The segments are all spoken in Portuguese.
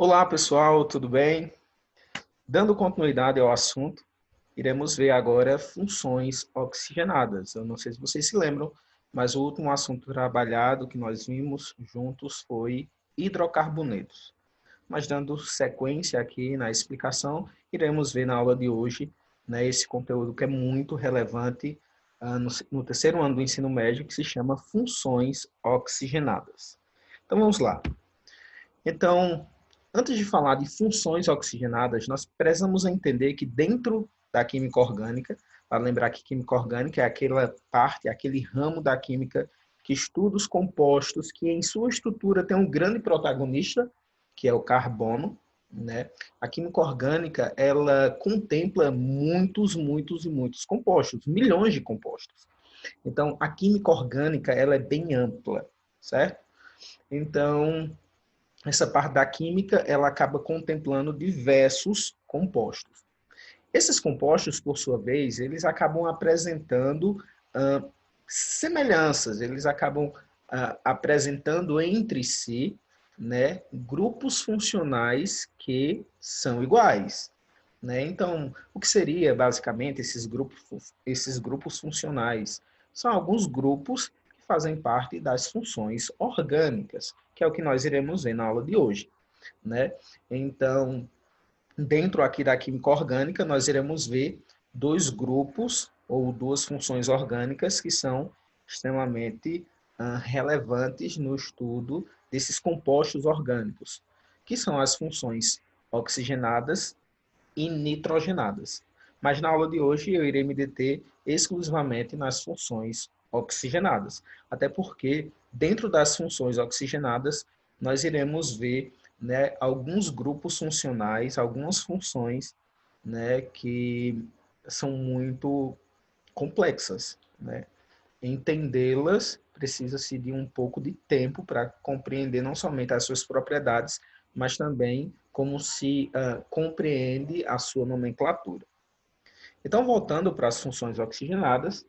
Olá, pessoal, tudo bem? Dando continuidade ao assunto, iremos ver agora funções oxigenadas. Eu não sei se vocês se lembram, mas o último assunto trabalhado que nós vimos juntos foi hidrocarbonetos. Mas dando sequência aqui na explicação, iremos ver na aula de hoje, né, esse conteúdo que é muito relevante no terceiro ano do ensino médio, que se chama funções oxigenadas. Então vamos lá. Então, antes de falar de funções oxigenadas, nós precisamos entender que dentro da química orgânica, para lembrar que química orgânica é aquela parte, aquele ramo da química que estuda os compostos que em sua estrutura tem um grande protagonista, que é o carbono, né? A química orgânica, ela contempla muitos compostos, milhões de compostos. Então, a química orgânica, ela é bem ampla, certo? Então, essa parte da química, ela acaba contemplando diversos compostos. Esses compostos, por sua vez, eles acabam apresentando semelhanças, eles acabam apresentando entre si, né, grupos funcionais que são iguais. Né? Então, o que seria basicamente esses grupos funcionais? São alguns grupos que fazem parte das funções orgânicas, que é o que nós iremos ver na aula de hoje. Né? Então, dentro aqui da química orgânica, nós iremos ver dois grupos ou duas funções orgânicas que são extremamente relevantes no estudo desses compostos orgânicos, que são as funções oxigenadas e nitrogenadas. Mas na aula de hoje eu irei me deter exclusivamente nas funções oxigenadas, até porque dentro das funções oxigenadas nós iremos ver, né, alguns grupos funcionais, algumas funções, né, que são muito complexas, né? Entendê-las precisa-se de um pouco de tempo para compreender não somente as suas propriedades, mas também como se compreende a sua nomenclatura. Então, voltando para as funções oxigenadas,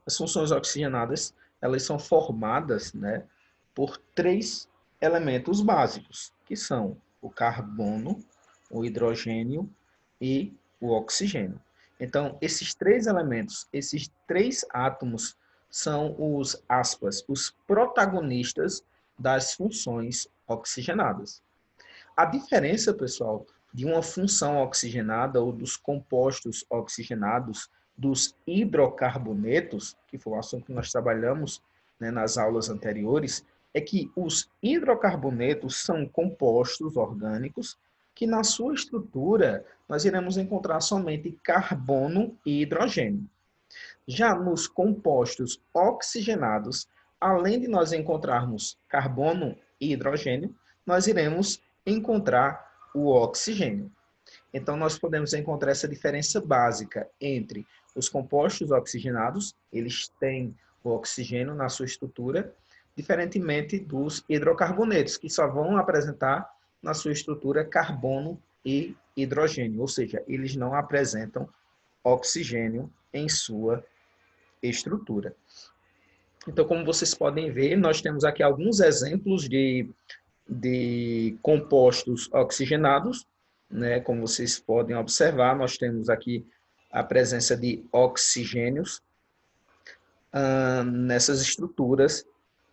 as funções oxigenadas elas são formadas, né, por três elementos básicos, que são o carbono, o hidrogênio e o oxigênio. Então, esses três elementos, esses três átomos são os, aspas, os protagonistas das funções oxigenadas. A diferença, pessoal, de uma função oxigenada ou dos compostos oxigenados, dos hidrocarbonetos, que foi o assunto que nós trabalhamos, né, nas aulas anteriores, é que os hidrocarbonetos são compostos orgânicos que na sua estrutura nós iremos encontrar somente carbono e hidrogênio. Já nos compostos oxigenados, além de nós encontrarmos carbono e hidrogênio, nós iremos encontrar o oxigênio. Então, nós podemos encontrar essa diferença básica entre os compostos oxigenados, eles têm o oxigênio na sua estrutura, diferentemente dos hidrocarbonetos, que só vão apresentar na sua estrutura carbono e hidrogênio, ou seja, eles não apresentam oxigênio em sua estrutura. Então, como vocês podem ver, nós temos aqui alguns exemplos de compostos oxigenados, né? Como vocês podem observar, nós temos aqui a presença de oxigênios nessas estruturas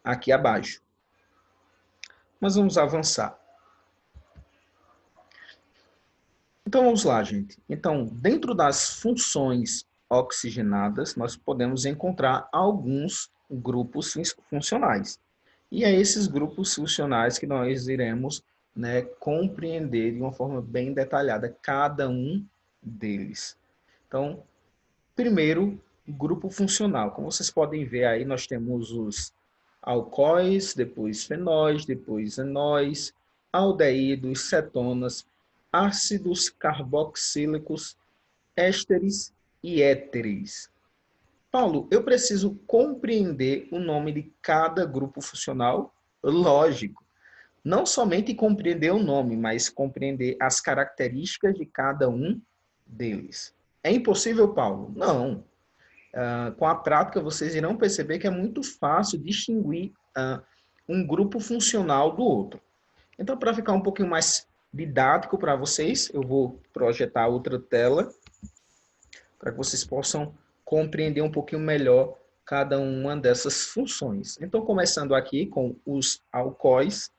aqui abaixo. Mas vamos avançar. Então, vamos lá, gente. Então, dentro das funções oxigenadas, nós podemos encontrar alguns grupos funcionais. E é esses grupos funcionais que nós iremos, né, compreender de uma forma bem detalhada cada um deles. Então, primeiro, grupo funcional. Como vocês podem ver aí, nós temos os alcoóis, depois fenóis, depois enóis, aldeídos, cetonas, ácidos carboxílicos, ésteres e éteres. Paulo, eu preciso compreender o nome de cada grupo funcional? Lógico. Não somente compreender o nome, mas compreender as características de cada um deles. É impossível, Paulo? Não. Com a prática, vocês irão perceber que é muito fácil distinguir um grupo funcional do outro. Então, para ficar um pouquinho mais didático para vocês, eu vou projetar outra tela para que vocês possam compreender um pouquinho melhor cada uma dessas funções. Então, começando aqui com os alcoóis.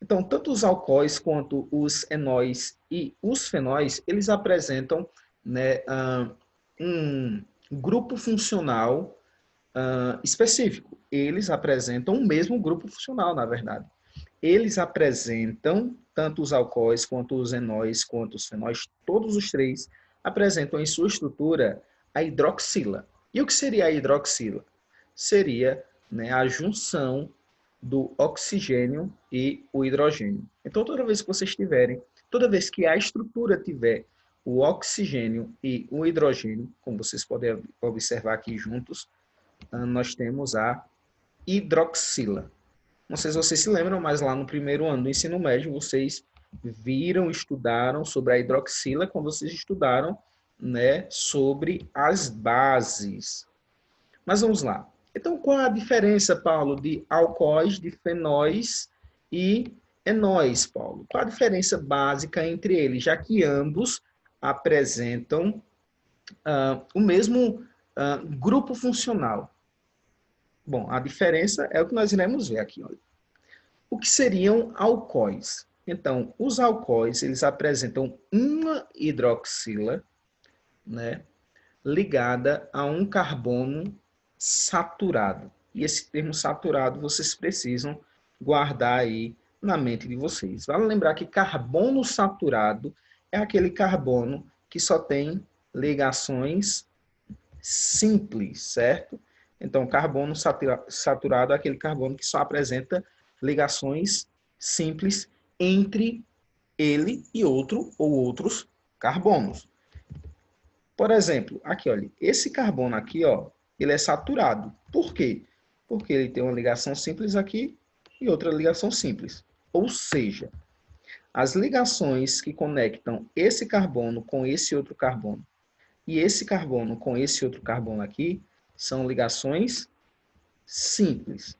Então, tanto os alcoóis quanto os enóis e os fenóis, eles apresentam, né, um grupo funcional específico. Eles apresentam o mesmo grupo funcional, na verdade. Eles apresentam, tanto os alcoóis, quanto os enóis, quanto os fenóis, todos os três apresentam em sua estrutura a hidroxila. E o que seria a hidroxila? Seria, né, a junção do oxigênio e o hidrogênio. Então, toda vez que a estrutura tiver o oxigênio e o hidrogênio, como vocês podem observar aqui juntos, nós temos a hidroxila. Não sei se vocês se lembram, mas lá no primeiro ano do ensino médio, vocês viram, estudaram sobre a hidroxila quando vocês estudaram, né, sobre as bases. Mas vamos lá. Então, qual é a diferença, Paulo, de alcoóis, de fenóis e enóis, Paulo? Qual a diferença básica entre eles, já que ambos apresentam o mesmo grupo funcional? Bom, a diferença é o que nós iremos ver aqui. Olha. O que seriam alcoóis? Então, os alcoóis, eles apresentam uma hidroxila, né, ligada a um carbono saturado. E esse termo saturado vocês precisam guardar aí na mente de vocês. Vale lembrar que carbono saturado é aquele carbono que só tem ligações simples, certo? Então, carbono saturado é aquele carbono que só apresenta ligações simples entre ele e outro ou outros carbonos. Por exemplo, aqui, olha, esse carbono aqui, ó, ele é saturado. Por quê? Porque ele tem uma ligação simples aqui e outra ligação simples. Ou seja, as ligações que conectam esse carbono com esse outro carbono e esse carbono com esse outro carbono aqui são ligações simples.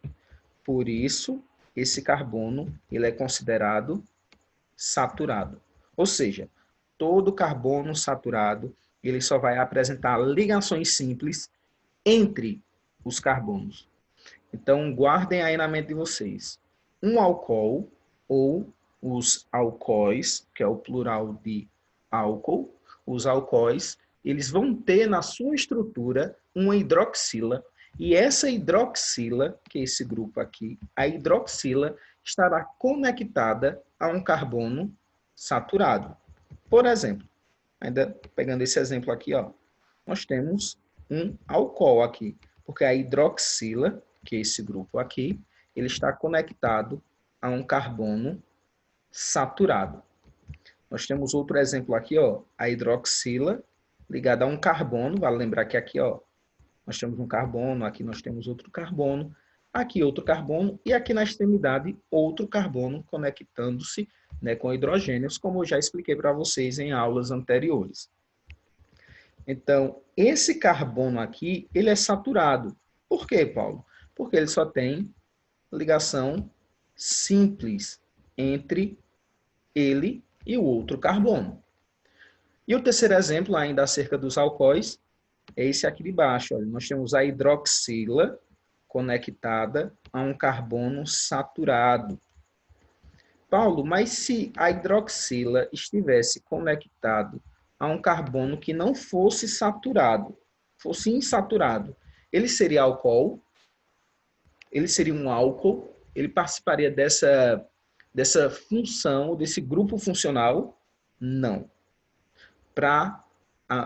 Por isso, esse carbono ele é considerado saturado. Ou seja, todo carbono saturado ele só vai apresentar ligações simples entre os carbonos. Então, guardem aí na mente de vocês. Um álcool, ou os alcoóis, que é o plural de álcool, os alcoóis, eles vão ter na sua estrutura uma hidroxila, e essa hidroxila, que é esse grupo aqui, a hidroxila estará conectada a um carbono saturado. Por exemplo, ainda pegando esse exemplo aqui, ó, nós temos um álcool aqui, porque a hidroxila, que é esse grupo aqui, ele está conectado a um carbono saturado. Nós temos outro exemplo aqui, ó, a hidroxila ligada a um carbono, vale lembrar que aqui, ó, nós temos um carbono, aqui nós temos outro carbono, aqui outro carbono e aqui na extremidade outro carbono conectando-se, né, com hidrogênios, como eu já expliquei para vocês em aulas anteriores. Então, esse carbono aqui, ele é saturado. Por quê, Paulo? Porque ele só tem ligação simples entre ele e o outro carbono. E o terceiro exemplo, ainda acerca dos alcoóis, é esse aqui de baixo. Olha, nós temos a hidroxila conectada a um carbono saturado. Paulo, mas se a hidroxila estivesse conectado a um carbono que não fosse saturado, fosse insaturado, ele seria álcool? Ele seria um álcool? Ele participaria dessa função, desse grupo funcional? Não. Para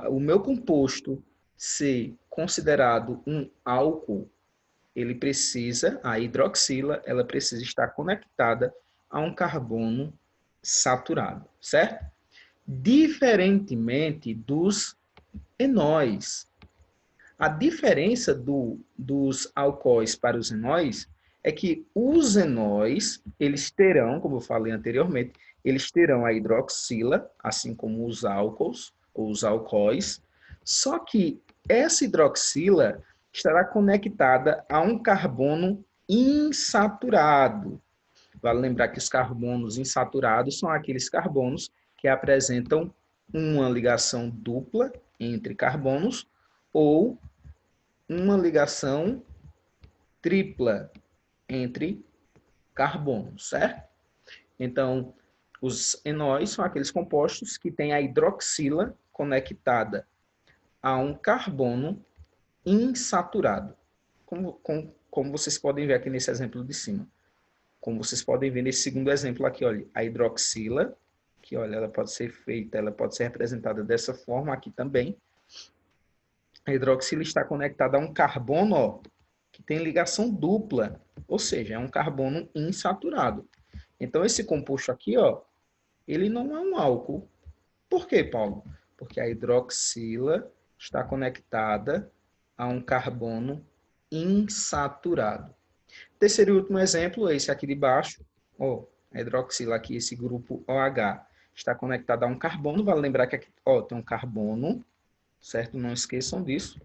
o meu composto ser considerado um álcool, ele precisa, a hidroxila, ela precisa estar conectada a um carbono saturado, certo? Diferentemente dos enóis. A diferença dos alcoóis para os enóis é que os enóis, eles terão, como eu falei anteriormente, eles terão a hidroxila, assim como os álcools, ou os alcoóis, só que essa hidroxila estará conectada a um carbono insaturado. Vale lembrar que os carbonos insaturados são aqueles carbonos que apresentam uma ligação dupla entre carbonos ou uma ligação tripla entre carbonos, certo? Então, os enóis são aqueles compostos que têm a hidroxila conectada a um carbono insaturado, como vocês podem ver aqui nesse exemplo de cima. Como vocês podem ver nesse segundo exemplo aqui, olha, a hidroxila, que olha, ela pode ser feita, ela pode ser representada dessa forma aqui também. A hidroxila está conectada a um carbono, ó, que tem ligação dupla, ou seja, é um carbono insaturado. Então, esse composto aqui, ó, ele não é um álcool. Por quê, Paulo? Porque a hidroxila está conectada a um carbono insaturado. Terceiro e último exemplo, esse aqui de baixo, ó, a hidroxila aqui, esse grupo OH, está conectado a um carbono, vale lembrar que aqui, ó, tem um carbono, certo? Não esqueçam disso.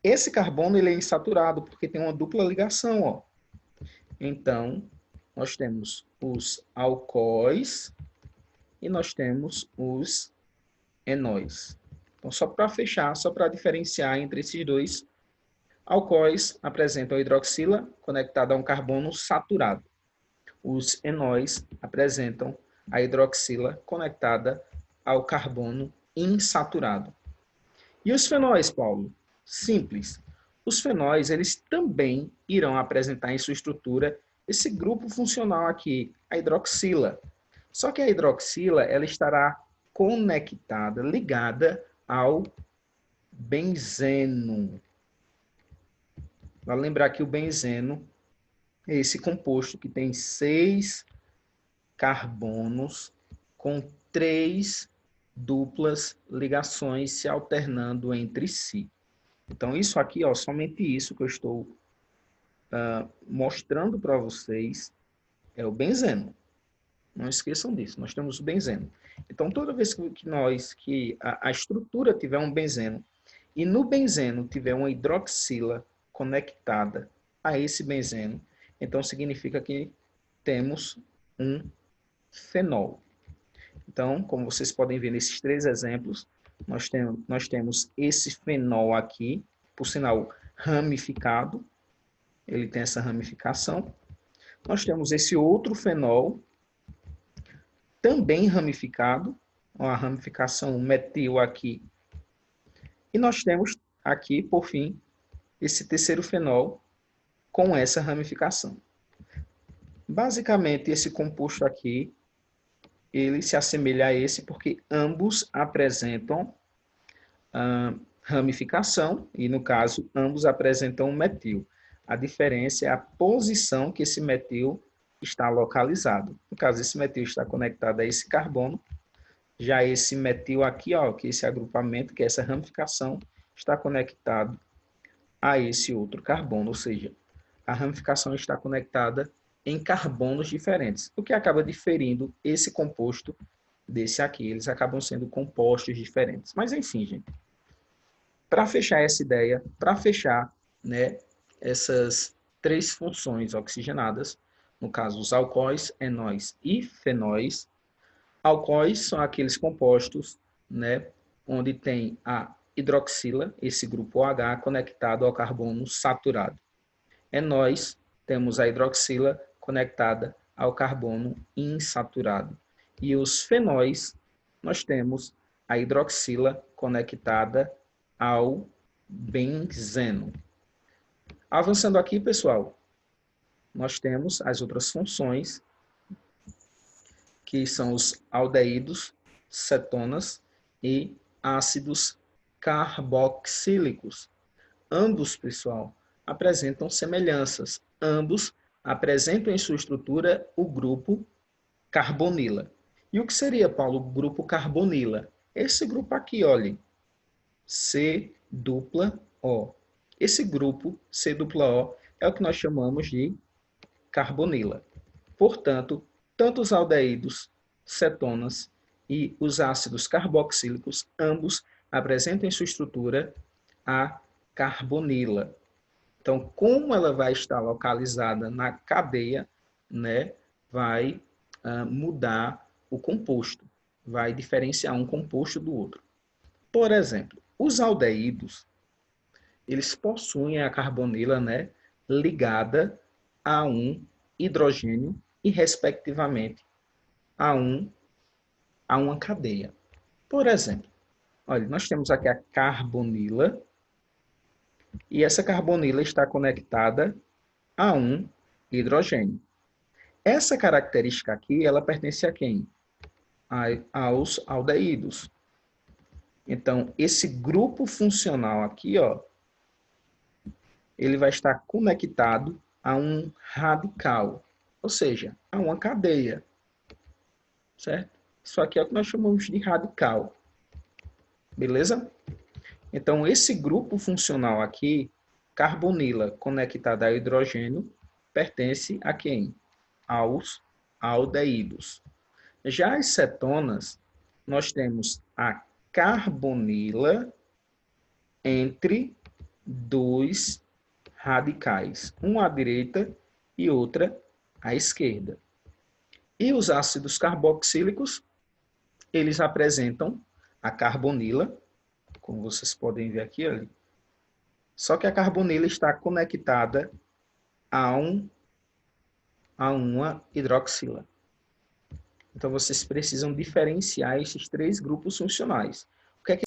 Esse carbono, ele é insaturado, porque tem uma dupla ligação, ó. Então, nós temos os alcoóis e nós temos os enóis. Então, só para fechar, só para diferenciar entre esses dois, alcoóis apresentam a hidroxila conectada a um carbono saturado. Os enóis apresentam a hidroxila conectada ao carbono insaturado. E os fenóis, Paulo? Simples. Os fenóis, eles também irão apresentar em sua estrutura esse grupo funcional aqui, a hidroxila. Só que a hidroxila, ela estará conectada, ligada ao benzeno. Vale lembrar que o benzeno é esse composto que tem 6 carbonos com 3 duplas ligações se alternando entre si. Então, isso aqui, ó, somente isso que eu estou mostrando para vocês é o benzeno. Não esqueçam disso, nós temos o benzeno. Então, toda vez que a estrutura tiver um benzeno e no benzeno tiver uma hidroxila conectada a esse benzeno, então significa que temos um fenol. Então, como vocês podem ver nesses 3 exemplos, nós temos esse fenol aqui, por sinal ramificado, ele tem essa ramificação. Nós temos esse outro fenol, também ramificado, a ramificação metil aqui. E nós temos aqui, por fim, esse terceiro fenol com essa ramificação. Basicamente, esse composto aqui, ele se assemelha a esse porque ambos apresentam ramificação e, no caso, ambos apresentam um metil. A diferença é a posição que esse metil está localizado. No caso, esse metil está conectado a esse carbono, já esse metil aqui, ó, que esse agrupamento, que é essa ramificação, está conectado a esse outro carbono, ou seja, a ramificação está conectada em carbonos diferentes, o que acaba diferindo esse composto desse aqui. Eles acabam sendo compostos diferentes. Mas, enfim, gente, para fechar essa ideia, para fechar, né, essas 3 funções oxigenadas, no caso, os alcoóis, enóis e fenóis. Alcoóis são aqueles compostos, né, onde tem a hidroxila, esse grupo OH, conectado ao carbono saturado. Enóis, temos a hidroxila conectada ao carbono insaturado. E os fenóis, nós temos a hidroxila conectada ao benzeno. Avançando aqui, pessoal, nós temos as outras funções, que são os aldeídos, cetonas e ácidos carboxílicos. Ambos, pessoal, apresentam semelhanças. Ambos apresentam em sua estrutura o grupo carbonila. E o que seria, Paulo, o grupo carbonila? Esse grupo aqui, olha, C-O. Esse grupo, C-O, é o que nós chamamos de carbonila. Portanto, tanto os aldeídos, cetonas e os ácidos carboxílicos, ambos apresentam em sua estrutura a carbonila. Então, como ela vai estar localizada na cadeia, né, vai mudar o composto, vai diferenciar um composto do outro. Por exemplo, os aldeídos, eles possuem a carbonila, né, ligada a um hidrogênio e, respectivamente, a, a uma cadeia. Por exemplo, olha, nós temos aqui a carbonila e essa carbonila está conectada a um hidrogênio. Essa característica aqui, ela pertence a quem? Aos aldeídos. Então, esse grupo funcional aqui, ó, ele vai estar conectado a um radical, ou seja, a uma cadeia, certo? Isso aqui é o que nós chamamos de radical, beleza? Então, esse grupo funcional aqui, carbonila conectada a hidrogênio, pertence a quem? Aos aldeídos. Já as cetonas, nós temos a carbonila entre dois radicais, um à direita e outra à esquerda. E os ácidos carboxílicos, eles apresentam a carbonila, como vocês podem ver aqui, olha. Só que a carbonila está conectada a uma hidroxila. Então, vocês precisam diferenciar esses três grupos funcionais. O que é que